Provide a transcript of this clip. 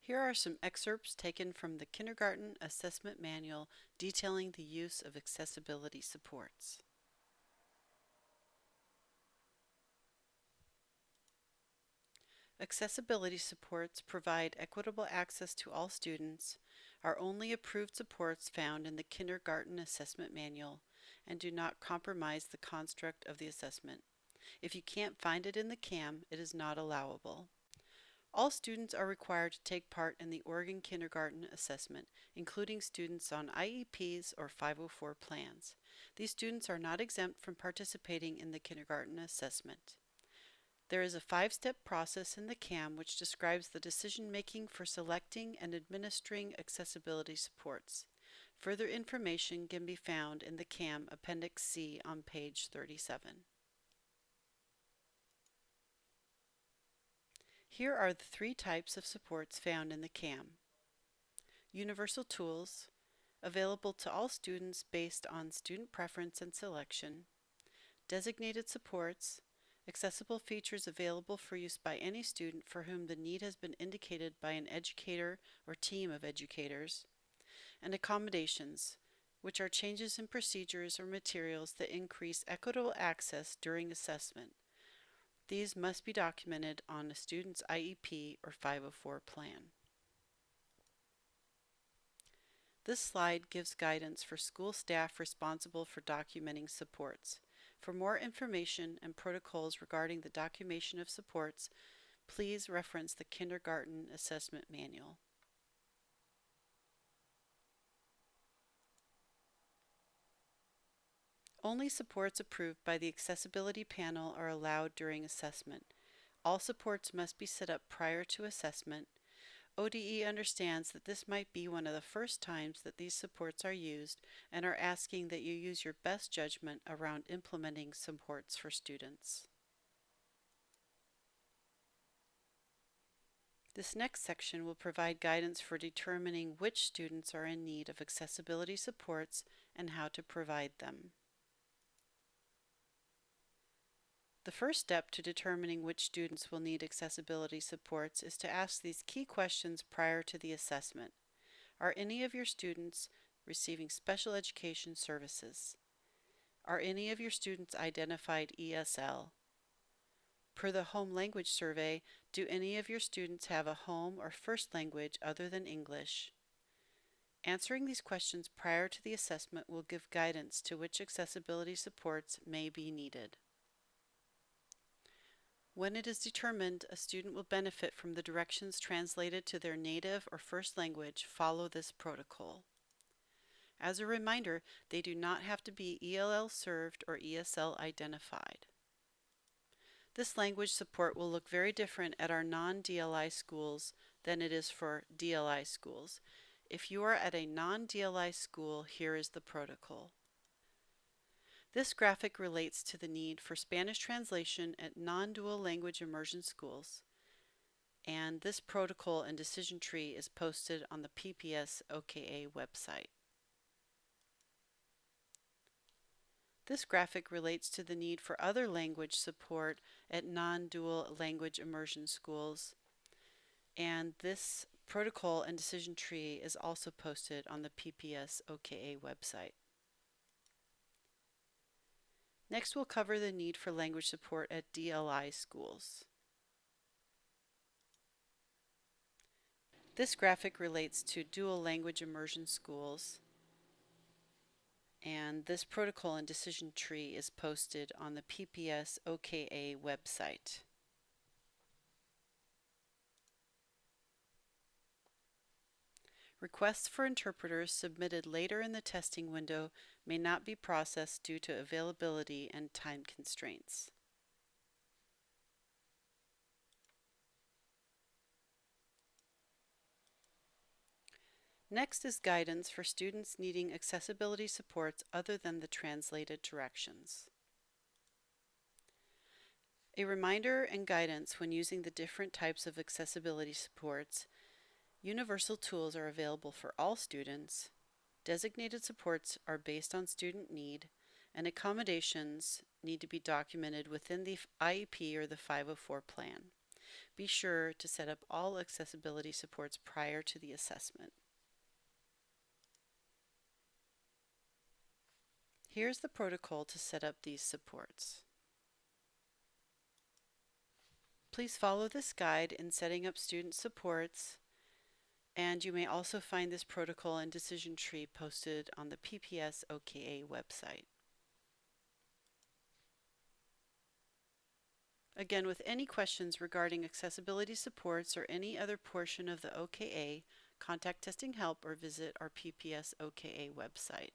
Here are some excerpts taken from the Kindergarten Assessment Manual detailing the use of accessibility supports. Accessibility supports provide equitable access to all students, are only approved supports found in the Kindergarten Assessment Manual, and do not compromise the construct of the assessment. If you can't find it in the CAM, it is not allowable. All students are required to take part in the Oregon Kindergarten Assessment, including students on IEPs or 504 plans. These students are not exempt from participating in the Kindergarten Assessment. There is a 5-step process in the CAM which describes the decision-making for selecting and administering accessibility supports. Further information can be found in the CAM Appendix C on page 37. Here are the 3 types of supports found in the CAM. Universal tools, available to all students based on student preference and selection. Designated supports, accessible features available for use by any student for whom the need has been indicated by an educator or team of educators. And accommodations, which are changes in procedures or materials that increase equitable access during assessment. These must be documented on a student's IEP or 504 plan. This slide gives guidance for school staff responsible for documenting supports. For more information and protocols regarding the documentation of supports, please reference the Kindergarten Assessment Manual. Only supports approved by the Accessibility Panel are allowed during assessment. All supports must be set up prior to assessment. ODE understands that this might be one of the first times that these supports are used and are asking that you use your best judgment around implementing supports for students. This next section will provide guidance for determining which students are in need of accessibility supports and how to provide them. The first step to determining which students will need accessibility supports is to ask these key questions prior to the assessment. Are any of your students receiving special education services? Are any of your students identified ESL? Per the Home Language Survey, do any of your students have a home or first language other than English? Answering these questions prior to the assessment will give guidance to which accessibility supports may be needed. When it is determined a student will benefit from the directions translated to their native or first language, follow this protocol. As a reminder, they do not have to be ELL served or ESL identified. This language support will look very different at our non-DLI schools than it is for DLI schools. If you are at a non-DLI school, here is the protocol. This graphic relates to the need for Spanish translation at non-dual language immersion schools, and this protocol and decision tree is posted on the PPS OKA website. This graphic relates to the need for other language support at non-dual language immersion schools, and this protocol and decision tree is also posted on the PPS OKA website. Next, we'll cover the need for language support at DLI schools. This graphic relates to dual language immersion schools, and this protocol and decision tree is posted on the PPS OKA website. Requests for interpreters submitted later in the testing window may not be processed due to availability and time constraints. Next is guidance for students needing accessibility supports other than the translated directions. A reminder and guidance when using the different types of accessibility supports. Universal tools are available for all students, designated supports are based on student need, and accommodations need to be documented within the IEP or the 504 plan. Be sure to set up all accessibility supports prior to the assessment. Here's the protocol to set up these supports. Please follow this guide in setting up student supports, and you may also find this protocol and decision tree posted on the PPS OKA website. Again, with any questions regarding accessibility supports or any other portion of the OKA, contact Testing Help or visit our PPS OKA website.